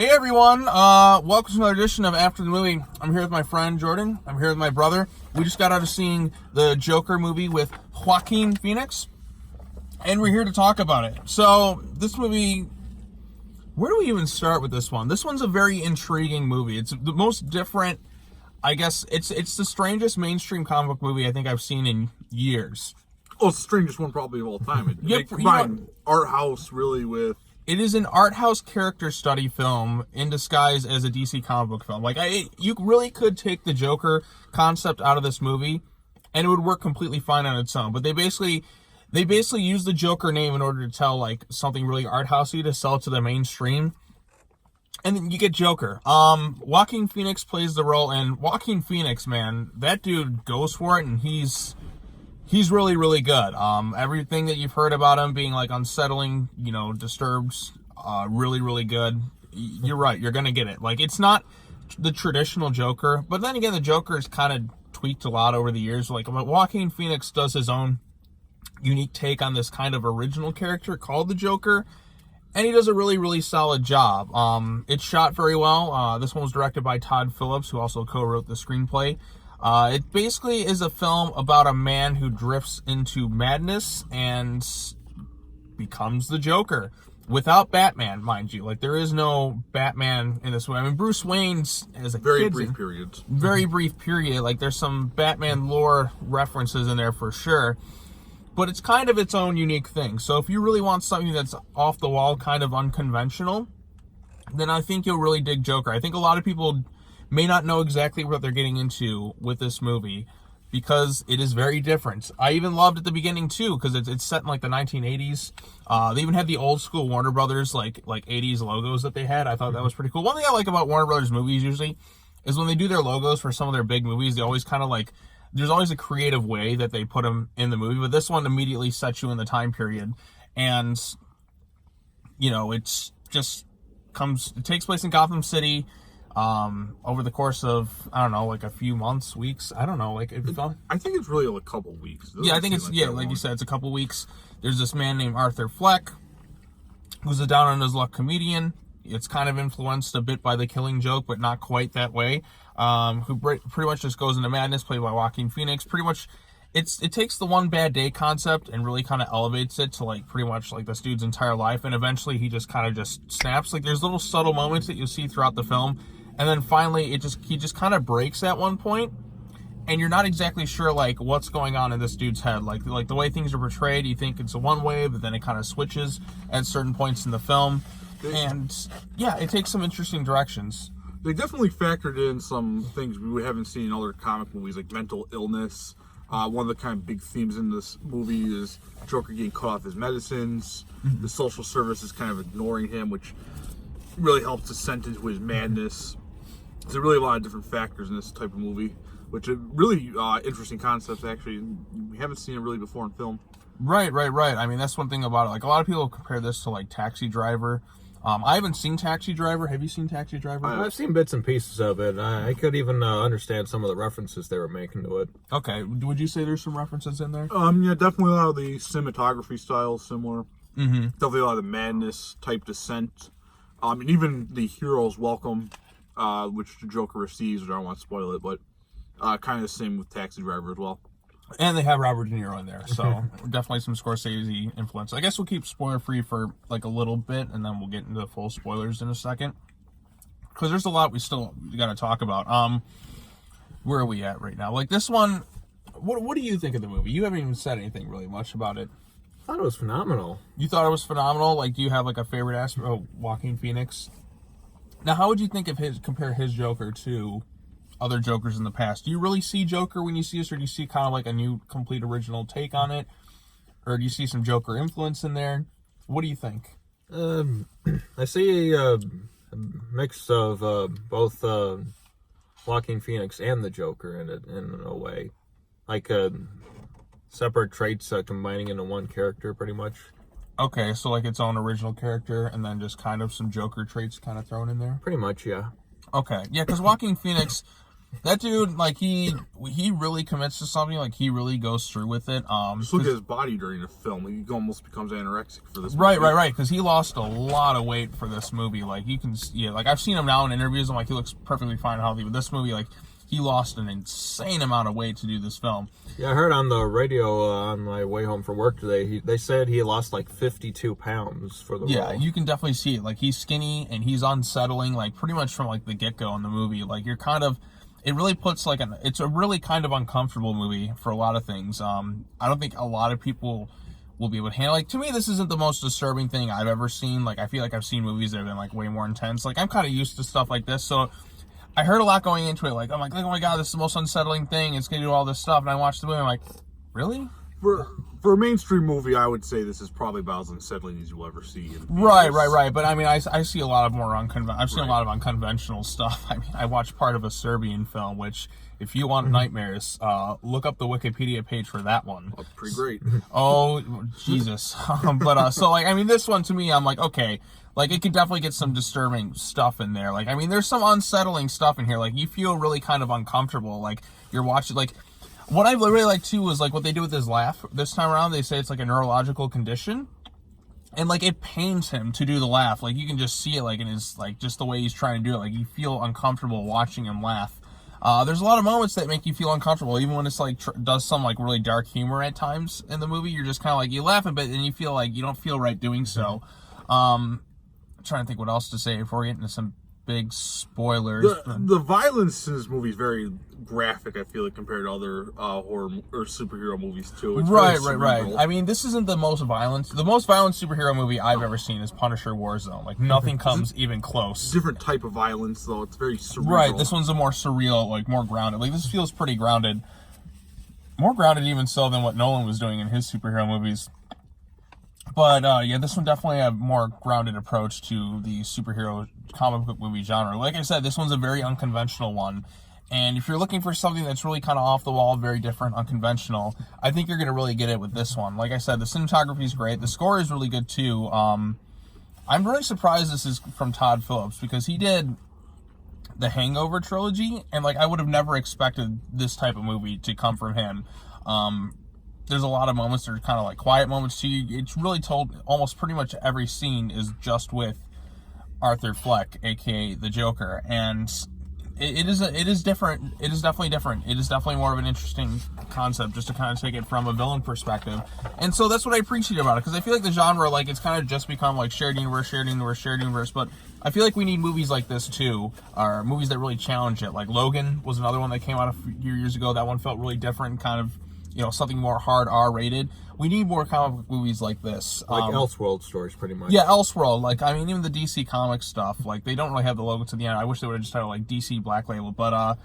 Hey everyone, welcome to another edition of After the Movie. I'm here with my friend Jordan. I'm here with my brother. We just got out of seeing the Joker movie with Joaquin Phoenix, and we're here to talk about it. So, this movie, where do we even start with this one? This one's a very intriguing movie. It's the most different, I guess, it's the strangest mainstream comic book movie I think I've seen in years. Oh, it's the strangest one probably of all time. Yep, It combined art house really with... It is an art house character study film in disguise as a DC comic book film. You really could take the Joker concept out of this movie, and it would work completely fine on its own. But they basically use the Joker name in order to tell like something really art housey to sell it to the mainstream, and then you get Joker. Joaquin Phoenix plays the role, and Joaquin Phoenix, man, that dude goes for it, and he's really, really good. Everything that you've heard about him being like unsettling, disturbed, really, really good. You're right. You're going to get it. Like, it's not the traditional Joker, but then again, the Joker is kind of tweaked a lot over the years. Like, Joaquin Phoenix does his own unique take on this kind of original character called the Joker, and he does a really, really solid job. It's shot very well. This one was directed by Todd Phillips, who also co-wrote the screenplay. It basically is a film about a man who drifts into madness and becomes the Joker. Without Batman, mind you. Like, there is no Batman in this one. I mean, Bruce Wayne's as a Very kid, brief periods. Very brief period. Like, there's some Batman lore references in there for sure. But it's kind of its own unique thing. So if you really want something that's off the wall, kind of unconventional, then I think you'll really dig Joker. I think a lot of people may not know exactly what they're getting into with this movie because it is very different. I even loved at the beginning too because it's set in like the 1980s. They even had the old school Warner Brothers like 80s logos that they had. I thought that was pretty cool. One thing I like about Warner Brothers movies usually is when they do their logos for some of their big movies, they always kind of like, there's always a creative way that they put them in the movie, but this one immediately sets you in the time period. And it's just it takes place in Gotham City. Over the course of, I don't know, like a few months, weeks, I don't know, like it felt... I think it's really a couple weeks. Yeah, I think it's, like you said, it's a couple weeks. There's this man named Arthur Fleck, who's a down-on-his-luck comedian. It's kind of influenced a bit by The Killing Joke, but not quite that way, who pretty much just goes into madness, played by Joaquin Phoenix. Pretty much, it takes the one bad day concept and really kind of elevates it to, like, pretty much, like, this dude's entire life, and eventually he just kind of just snaps. Like, there's little subtle moments that you'll see throughout the film, and then finally, he just kind of breaks at one point, and you're not exactly sure, like, what's going on in this dude's head. Like the way things are portrayed, you think it's a one way, but then it kind of switches at certain points in the film. And, yeah, it takes some interesting directions. They definitely factored in some things we haven't seen in other comic movies, like mental illness. One of the kind of big themes in this movie is Joker getting cut off his medicines. The social service is kind of ignoring him, which really helps descent into his madness. There's really a lot of different factors in this type of movie, which are really interesting concepts, actually. We haven't seen it really before in film. Right. I mean, that's one thing about it. Like, a lot of people compare this to, like, Taxi Driver. I haven't seen Taxi Driver. Have you seen Taxi Driver? I've seen bits and pieces of it. I could even understand some of the references they were making to it. Okay. Would you say there's some references in there? Yeah, definitely a lot of the cinematography style is similar. Mm-hmm. Definitely a lot of the madness type descent. And even the hero's welcome, which the Joker receives, which I don't want to spoil it, but kind of the same with Taxi Driver as well. And they have Robert De Niro in there, so definitely some Scorsese influence. I guess we'll keep spoiler-free for like a little bit, and then we'll get into the full spoilers in a second. Because there's a lot we still got to talk about. Where are we at right now? Like, this one, what do you think of the movie? You haven't even said anything really much about it. I thought it was phenomenal. You thought it was phenomenal? Like, do you have like a favorite aspect of Joaquin Phoenix? Now, how would you think of compare his Joker to other Jokers in the past? Do you really see Joker when you see this, or do you see kind of like a new, complete original take on it? Or do you see some Joker influence in there? What do you think? I see a mix of both Joaquin Phoenix and the Joker in it, in a way. Like separate traits combining into one character, pretty much. Okay, so like its own original character, and then just kind of some Joker traits kind of thrown in there? Pretty much, yeah. Okay, yeah, because Joaquin Phoenix, That dude, like he really commits to something. Like he really goes through with it. Just look at his body during the film. He almost becomes anorexic for this. Right. movie. Because he lost a lot of weight for this movie. Like you can, yeah. Like I've seen him now in interviews. I'm like he looks perfectly fine and healthy. But this movie, like he lost an insane amount of weight to do this film. Yeah, I heard on the radio on my way home from work today, they said he lost like 52 pounds for the Yeah, role. you can definitely see it. Like he's skinny and he's unsettling. Like pretty much from like the get go in the movie. Like you're kind of. It really puts like it's a really kind of uncomfortable movie for a lot of things. I don't think a lot of people will be able to handle. Like to me, this isn't the most disturbing thing I've ever seen. Like I feel like I've seen movies that have been like way more intense. Like I'm kind of used to stuff like this, so I heard a lot going into it. Like I'm like, oh my god, this is the most unsettling thing. It's gonna do all this stuff, and I watched the movie. I'm like, really? For a mainstream movie, I would say this is probably about as unsettling as you'll ever see. Right. But I mean, I see a lot of more I've seen a lot of unconventional stuff. I mean, I watched part of a Serbian film, which, if you want nightmares, look up the Wikipedia page for that one. Oh, pretty great. Oh, Jesus. But so like, I mean, this one to me, I'm like, okay, like it could definitely get some disturbing stuff in there. Like, I mean, there's some unsettling stuff in here. Like, you feel really kind of uncomfortable. Like, you're watching, like. What I really like too is like what they do with his laugh this time around. They say it's like a neurological condition, and like it pains him to do the laugh. Like you can just see it like in his like just the way he's trying to do it. Like you feel uncomfortable watching him laugh. There's a lot of moments that make you feel uncomfortable, even when it's like does some like really dark humor at times in the movie. You're just kind of like you laugh a bit and you feel like you don't feel right doing so. I'm trying to think what else to say before we get into some big spoilers. The violence in this movie is very graphic, I feel like, compared to other horror or superhero movies too. It's Right. very cerebral. I mean, this isn't the most violent. The most violent superhero movie I've ever seen is Punisher Warzone. Like nothing comes even close. Different type of violence, though. It's very cerebral. Right. This one's a more surreal, like more grounded. Like this feels pretty grounded. More grounded even so than what Nolan was doing in his superhero movies. But yeah, this one definitely a more grounded approach to the superhero comic book movie genre. Like I said, this one's a very unconventional one. And if you're looking for something that's really kind of off the wall, very different, unconventional, I think you're going to really get it with this one. Like I said, the cinematography is great. The score is really good too. I'm really surprised this is from Todd Phillips because he did the Hangover trilogy, and like I would have never expected this type of movie to come from him. There's a lot of moments that are kind of like quiet moments too. It's really told almost pretty much every scene is just with Arthur Fleck, aka the Joker, and it is different. It is definitely different. It is definitely more of an interesting concept just to kind of take it from a villain perspective. And so that's what I appreciate about it, because I feel like the genre, like, it's kind of just become like shared universe, but I feel like we need movies like this too, or movies that really challenge it. Like Logan was another one that came out a few years ago. That one felt really different, kind of, you know, something more hard R-rated. We need more comic book movies like this. Like Elseworld stories, pretty much. Yeah, Elseworld. Like, I mean, even the DC Comics stuff, like, they don't really have the logo to the end. I wish they would have just had, like, DC Black Label. But,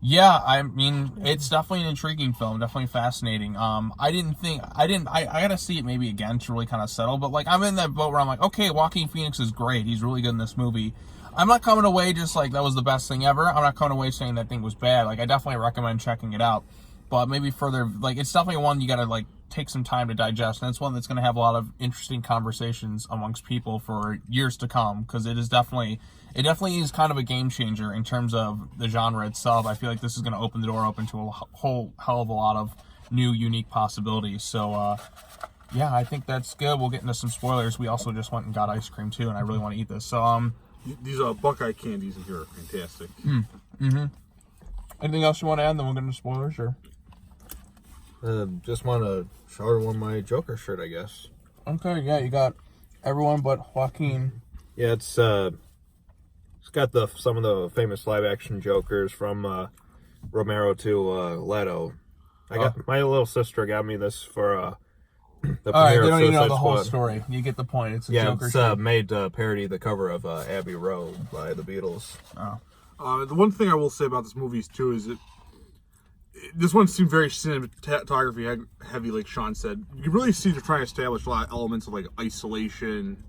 yeah, I mean, it's definitely an intriguing film. Definitely fascinating. I gotta see it maybe again to really kind of settle. But, like, I'm in that boat where I'm like, okay, Joaquin Phoenix is great. He's really good in this movie. I'm not coming away just like that was the best thing ever. I'm not coming away saying that thing was bad. Like, I definitely recommend checking it out. But maybe further, like, it's definitely one you gotta, like, take some time to digest, and it's one that's going to have a lot of interesting conversations amongst people for years to come, because it definitely is kind of a game changer in terms of the genre itself. I feel like this is going to open the door open to a whole hell of a lot of new, unique possibilities. So, yeah, I think that's good. We'll get into some spoilers. We also just went and got ice cream, too, and I really want to eat this. So, these Buckeye candies in here are fantastic. Anything else you want to add, then we'll get into spoilers, or? Just want to show everyone my Joker shirt, I guess. Okay, yeah, you got everyone but Joaquin. Yeah, it's got some of the famous live action Jokers from Romero to Leto. My little sister got me this for the All right, premiere they of don't even know Suicide the whole Squad. story. You get the point. It's a Joker it's shirt. made to parody the cover of Abbey Road by the Beatles. Oh. The one thing I will say about this movie too is this one seemed very cinematography heavy, like Sean said. You can really see they're trying to establish a lot of elements of like isolation,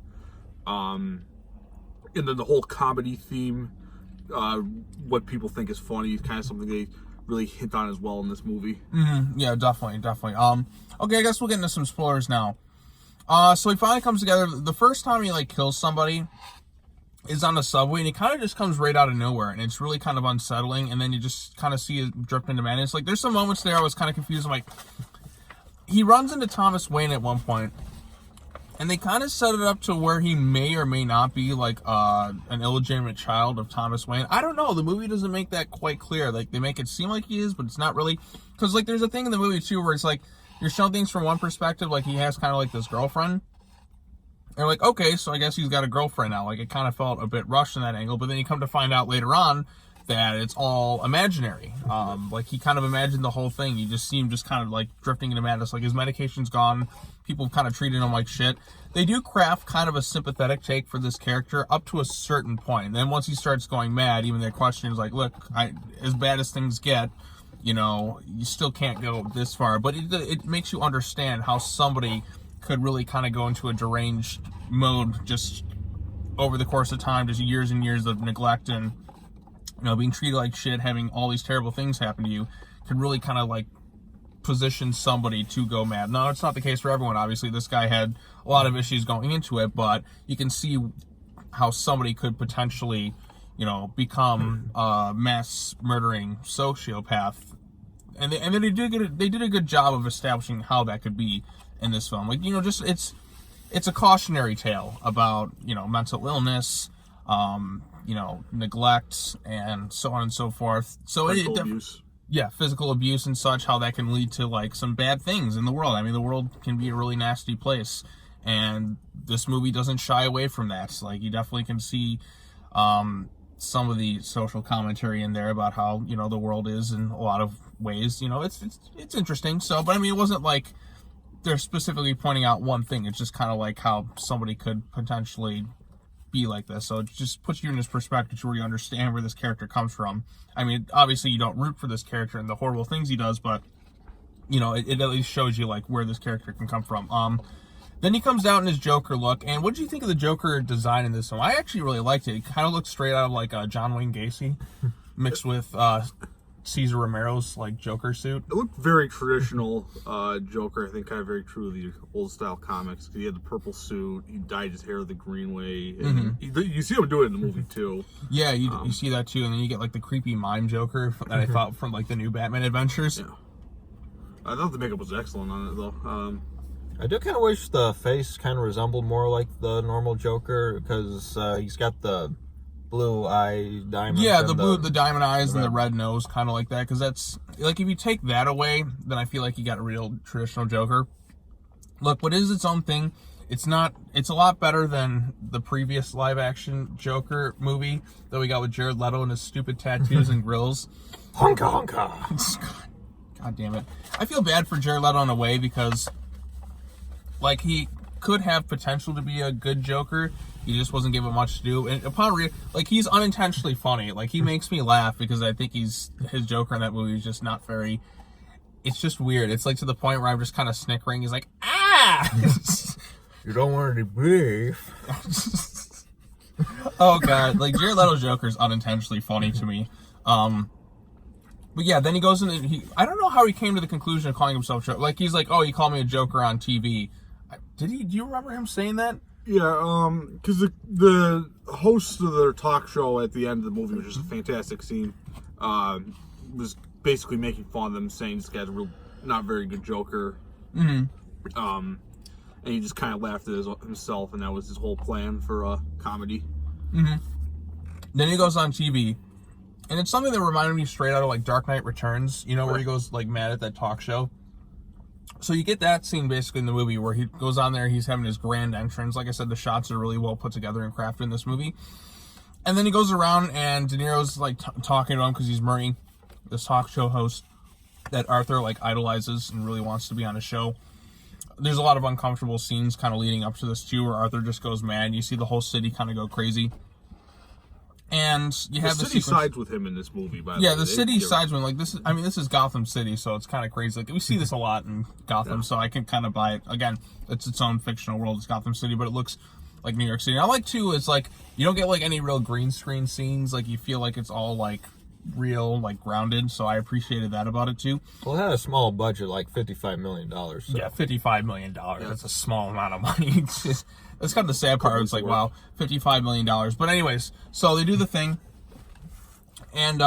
and then the whole comedy theme. What people think is funny is kind of something they really hint on as well in this movie. Yeah, definitely. Okay, I guess we'll get into some spoilers now. So he finally comes together. The first time he, like, kills somebody, is on the subway, and he kind of just comes right out of nowhere, and it's really kind of unsettling, and then you just kind of see it drip into madness. Like, there's some moments there I was kind of confused. I'm like, he runs into Thomas Wayne at one point, and they kind of set it up to where he may or may not be, like, an illegitimate child of Thomas Wayne. I don't know. The movie doesn't make that quite clear. Like, they make it seem like he is, but it's not really. Because, like, there's a thing in the movie, too, where it's like, you're showing things from one perspective, like, he has kind of, like, this girlfriend. And like, okay, so I guess he's got a girlfriend now. Like, it kind of felt a bit rushed in that angle, but then you come to find out later on that it's all imaginary. Like, he kind of imagined the whole thing. You just see him just kind of, like, drifting into madness. Like, his medication's gone. People kind of treating him like shit. They do craft kind of a sympathetic take for this character up to a certain point. And then once he starts going mad, even their question is like, look, as bad as things get, you know, you still can't go this far. But it makes you understand how somebody could really kind of go into a deranged mode just over the course of time, just years and years of neglect and, you know, being treated like shit, having all these terrible things happen to you, could really kind of like position somebody to go mad. Now, it's not the case for everyone. Obviously, this guy had a lot of issues going into it, but you can see how somebody could potentially, you know, become a mass murdering sociopath. And they did a good job of establishing how that could be in this film. Like, you know, just it's a cautionary tale about, you know, mental illness, you know, neglect, and so on and so forth. So Physical abuse. Yeah, physical abuse and such, how that can lead to like some bad things in the world. I mean, the world can be a really nasty place, and this movie doesn't shy away from that. So, like, you definitely can see some of the social commentary in there about how, you know, the world is in a lot of ways. You know, it's interesting. So, but I mean, it wasn't like they're specifically pointing out one thing. It's just kind of like how somebody could potentially be like this. So it just puts you in this perspective where you understand where this character comes from. I mean, obviously you don't root for this character and the horrible things he does, but, you know, it at least shows you like where this character can come from. Then he comes out in his Joker look, and what did you think of the Joker design in this one? I actually really liked it. It kind of looked straight out of like John Wayne Gacy mixed with Cesar Romero's like Joker suit. It looked very traditional Joker. I think kind of very true to the old style comics. He had the purple suit. He dyed his hair the green way. And you see him do it in the movie too. Yeah, you see that too, and then you get like the creepy mime Joker that I thought from like the new Batman Adventures. Yeah. I thought the makeup was excellent on it though. I do kind of wish the face kind of resembled more like the normal Joker, because he's got the blue eye diamond. Yeah, the diamond eyes and the red nose, kind of like that. Because that's like, if you take that away, then I feel like you got a real traditional Joker. Look, what is its own thing? It's a lot better than the previous live action Joker movie that we got with Jared Leto and his stupid tattoos and grills. Honka honka. God damn it. I feel bad for Jared Leto in a way, because like, he could have potential to be a good Joker. He just wasn't given much to do. And like, he's unintentionally funny. Like, he makes me laugh because I think his Joker in that movie is just not very. It's just weird. It's like to the point where I'm just kind of snickering. He's like, ah! You don't want any beef. Oh god, like Jared Leto's Joker is unintentionally funny to me. But yeah, then he goes in and I don't know how he came to the conclusion of calling himself Joker. Like, he's like, oh, he called me a Joker on TV. Do you remember him saying that? Yeah, because the host of their talk show at the end of the movie, which is a fantastic scene, was basically making fun of them, saying this guy's a real not very good Joker. And he just kind of laughed at himself, and that was his whole plan for comedy. Then he goes on TV, and it's something that reminded me straight out of like Dark Knight Returns, you know, where he goes like mad at that talk show. So you get that scene basically in the movie where he goes on there, he's having his grand entrance. Like I said, the shots are really well put together and crafted in this movie. And then he goes around and De Niro's like talking to him because he's Murray, this talk show host that Arthur like idolizes and really wants to be on his show. There's a lot of uncomfortable scenes kind of leading up to this too, where Arthur just goes mad. You see the whole city kind of go crazy. And you have the city sides with him in this movie, by the way. Yeah, the city sides with him. Like, this is Gotham City, so it's kind of crazy. Like, we see this a lot in Gotham, so I can kind of buy it. Again, it's its own fictional world. It's Gotham City, but it looks like New York City. And I like too, it's like you don't get like any real green screen scenes. Like, you feel like it's all like real, like grounded. So I appreciated that about it too. Well, it had a small budget, like $55 million. So. Yeah, $55 million. That's a small amount of money. That's kind of the sad part. It's like, wow, $55 million. But anyways, so they do the thing, and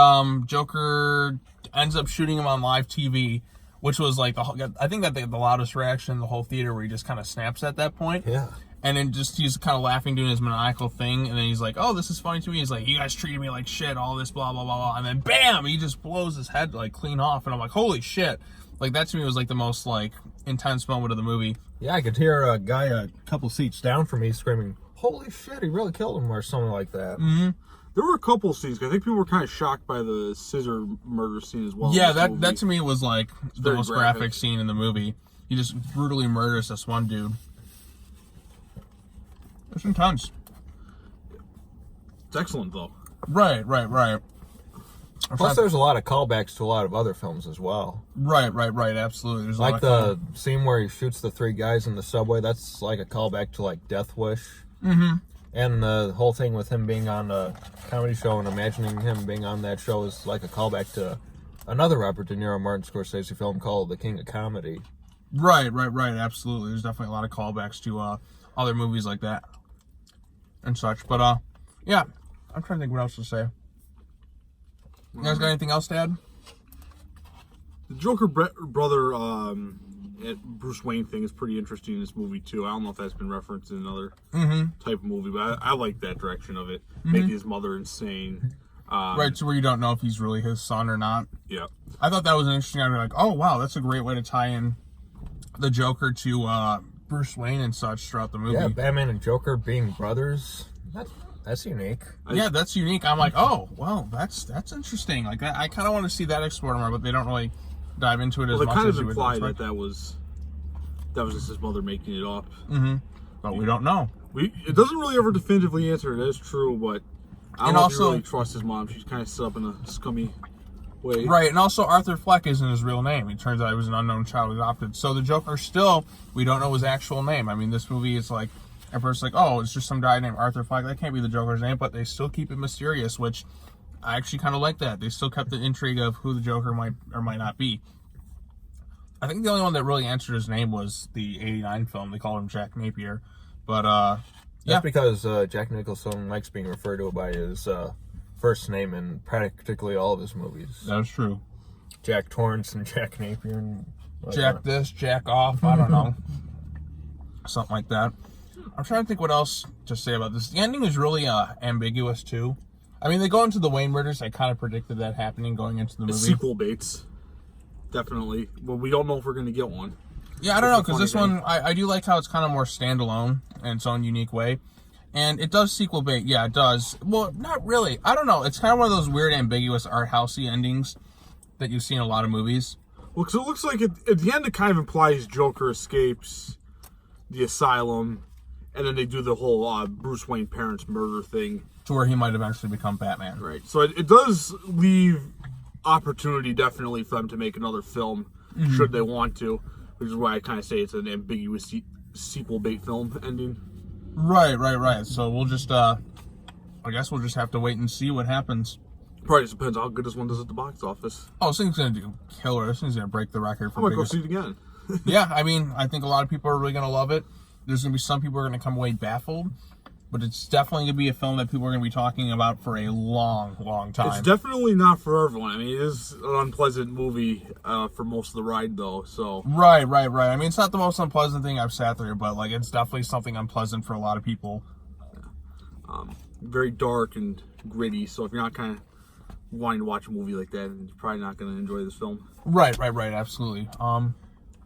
Joker ends up shooting him on live TV, which was like I think that the loudest reaction in the whole theater, where he just kind of snaps at that point. Yeah. And then he's kind of laughing, doing his maniacal thing, and then he's like, "Oh, this is funny to me." He's like, "You guys treated me like shit, all this, blah blah blah blah," and then bam, he just blows his head like clean off, and I'm like, "Holy shit!" Like that to me was like the most like intense moment of the movie. Yeah, I could hear a guy a couple seats down from me screaming, "Holy shit, he really killed him," or something like that. Mm-hmm. There were a couple scenes. I think people were kind of shocked by the scissor murder scene as well. Yeah, that to me was like the very most graphic scene in the movie. He just brutally murders this one dude. It's intense. It's excellent though. Right. Plus, there's a lot of callbacks to a lot of other films as well. Right. Absolutely. There's a lot Like of the scene where he shoots the 3 guys in the subway. That's like a callback to like Death Wish. Mm-hmm. And the whole thing with him being on a comedy show and imagining him being on that show is like a callback to another Robert De Niro, Martin Scorsese film called The King of Comedy. Right. Absolutely. There's definitely a lot of callbacks to other movies like that and such. But yeah, I'm trying to think what else to say. You guys got anything else to add? The Joker brother Bruce Wayne thing is pretty interesting in this movie too. I don't know if that's been referenced in another type of movie, but I like that direction of it. Making his mother insane. Right, to where you don't know if he's really his son or not. Yeah. I thought that was an interesting. I'd be like, oh wow, that's a great way to tie in the Joker to Bruce Wayne and such throughout the movie. Yeah, Batman and Joker being brothers. That's unique. Yeah, that's unique. I'm like, oh, well, that's interesting. Like, I kind of want to see that explored more, but they don't really dive into it as Well, they much kind as of you would imply expect. that was just his mother making it up. But we don't know. It doesn't really ever definitively answer it. That is true, but I don't know if you really trust his mom. She's kind of set up in a scummy way. Right, and also Arthur Fleck isn't his real name. It turns out he was an unknown child adopted. So the Joker still, we don't know his actual name. I mean, this movie is like, at first like, oh, it's just some guy named Arthur Fleck. That can't be the Joker's name, but they still keep it mysterious, which I actually kind of like that. They still kept the intrigue of who the Joker might or might not be. I think the only one that really answered his name was the 89 film. They called him Jack Napier. But, That's yeah. because Jack Nicholson likes being referred to by his first name in practically all of his movies. That's true. Jack Torrance and Jack Napier. And Jack this, Jack off, I don't know. Something like that. I'm trying to think what else to say about this. The ending is really ambiguous, too. I mean, they go into the Wayne murders. I kind of predicted that happening going into the movie. It's sequel baits. Definitely. Well, we don't know if we're going to get one. Yeah, I don't know, because this one, I do like how it's kind of more standalone in its own unique way. And it does sequel bait. Yeah, it does. Well, not really. I don't know. It's kind of one of those weird, ambiguous, art housey endings that you see in a lot of movies. Well, because it looks like at the end it kind of implies Joker escapes the asylum, and then they do the whole Bruce Wayne parents murder thing. To where he might eventually become Batman. Right. So it does leave opportunity, definitely, for them to make another film, should they want to. Which is why I kind of say it's an ambiguous sequel bait film ending. Right. So we'll just, I guess we'll just have to wait and see what happens. Probably just depends on how good this one does at the box office. Oh, this thing's going to do killer. This thing's going to break the record for I might go biggest. see it again. Yeah, I mean, I think a lot of people are really going to love it. There's going to be some people who are going to come away baffled. But it's definitely going to be a film that people are going to be talking about for a long, long time. It's definitely not for everyone. I mean, it is an unpleasant movie for most of the ride, though. So Right. I mean, it's not the most unpleasant thing I've sat through, but like, it's definitely something unpleasant for a lot of people. very dark and gritty. So if you're not kind of wanting to watch a movie like that, you're probably not going to enjoy this film. Right. Absolutely.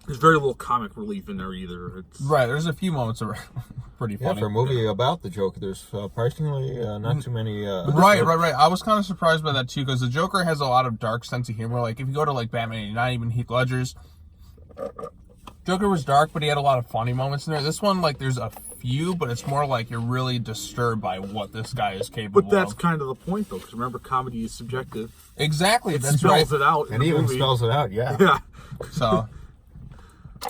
There's very little comic relief in there either. It's Right. There's a few moments that are pretty Yeah, funny. for a movie about the Joker, there's personally not too many. Right. I was kind of surprised by that too, because the Joker has a lot of dark sense of humor. Like if you go to like Batman 89, even Heath Ledger's Joker was dark, but he had a lot of funny moments in there. This one, like, there's a few, but it's more like you're really disturbed by what this guy is capable But that's of. kind of the point, though, because remember, comedy is subjective. Exactly. It That's spells right. it out in and the he even movie. spells it out. Yeah. Yeah. So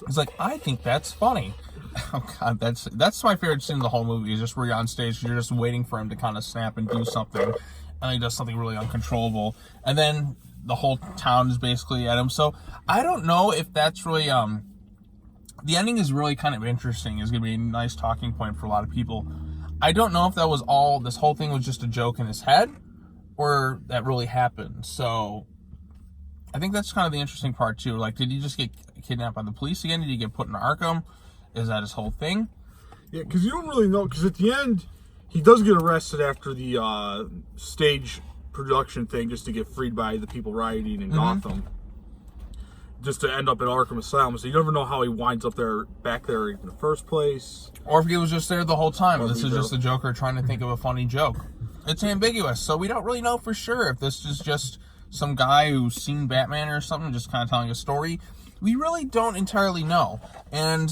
he's like, I think that's funny. Oh god, that's my favorite scene in the whole movie. Is just where you're on stage, you're just waiting for him to kind of snap and do something, and he does something really uncontrollable, and then the whole town is basically at him. So I don't know if that's really the ending is really kind of interesting. It's going to be a nice talking point for a lot of people. I don't know if that was all, this whole thing was just a joke in his head, or that really happened. So I think that's kind of the interesting part too. Like, did he just get kidnapped by the police again? Did he get put in Arkham? Is that his whole thing? Yeah, because you don't really know. Because at the end, he does get arrested after the stage production thing, just to get freed by the people rioting in Gotham, just to end up at Arkham Asylum. So you never know how he winds up back there in the first place. Or if he was just there the whole time. Or This is just the Joker trying to think of a funny joke. It's ambiguous, so we don't really know for sure if this is just some guy who's seen Batman or something, just kind of telling a story. We really don't entirely know. And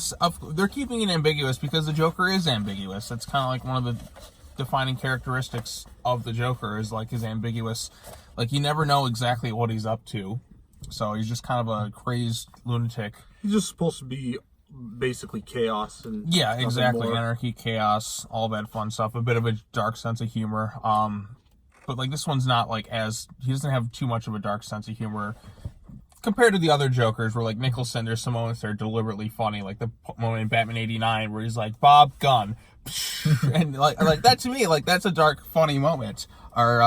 they're keeping it ambiguous because the Joker is ambiguous. That's kind of like one of the defining characteristics of the Joker, is like his ambiguous, like you never know exactly what he's up to. So he's just kind of a crazed lunatic. He's just supposed to be basically chaos and Yeah, nothing exactly. more. Anarchy, chaos, all that fun stuff. A bit of a dark sense of humor. But like this one's not like he doesn't have too much of a dark sense of humor compared to the other Jokers, where like Nicholson, there's some moments that are deliberately funny, like the moment in Batman '89 where he's like, Bob Gunn. And like that, to me, like that's a dark, funny moment. Or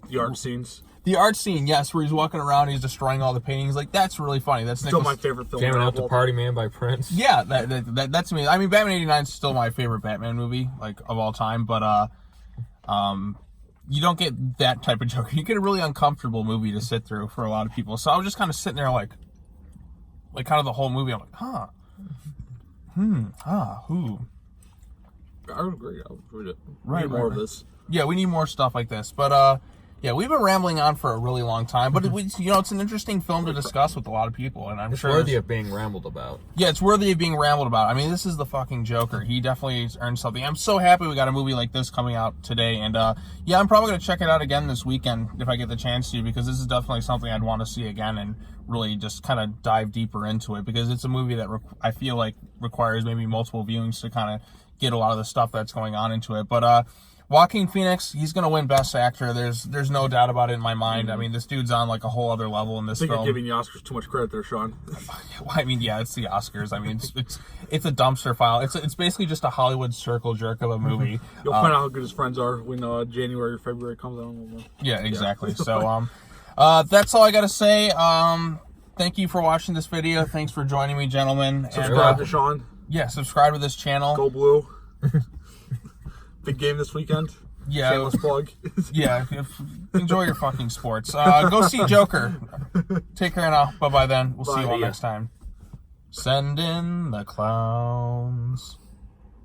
The art scenes. the art scene, yes, where he's walking around, he's destroying all the paintings. Like that's really funny. That's Still Nicholson. my favorite film. Jamming of Out to all Party Man by Prince. Yeah, that's me. I mean, Batman '89 is still my favorite Batman movie, like of all time. But you don't get that type of Joker. You get a really uncomfortable movie to sit through for a lot of people. So I was just kind of sitting there, like kind of the whole movie. I'm like, who. I would agree. I would read it. Right, Need more right, of this. Yeah, we need more stuff like this. But yeah, we've been rambling on for a really long time. But it's an interesting film to discuss with a lot of people, and I'm It's sure worthy of being rambled about. yeah, it's worthy of being rambled about. I mean, this is the fucking Joker. He definitely earned something. I'm so happy we got a movie like this coming out today. And yeah, I'm probably going to check it out again this weekend if I get the chance to, because this is definitely something I'd want to see again and really just kind of dive deeper into it, because it's a movie that I feel like requires maybe multiple viewings to kind of get a lot of the stuff that's going on into it. But Joaquin Phoenix, he's going to win Best Actor. There's no doubt about it in my mind. I mean, this dude's on like a whole other level in this I think film. you're giving the Oscars too much credit there, Sean. I mean, yeah, it's the Oscars. I mean, it's a dumpster file. It's basically just a Hollywood circle jerk of a movie. You'll find out how good his friends are when January or February comes out. Yeah, exactly. So that's all I got to say. Thank you for watching this video. Thanks for joining me, gentlemen. Subscribe And, to Sean. yeah, subscribe to this channel. Go Blue. Big game this weekend. Yeah, Shameless plug. yeah. Enjoy your fucking sports. Go see Joker. Take care now. Bye bye then. We'll see you all Bye. next time. Send in the clowns.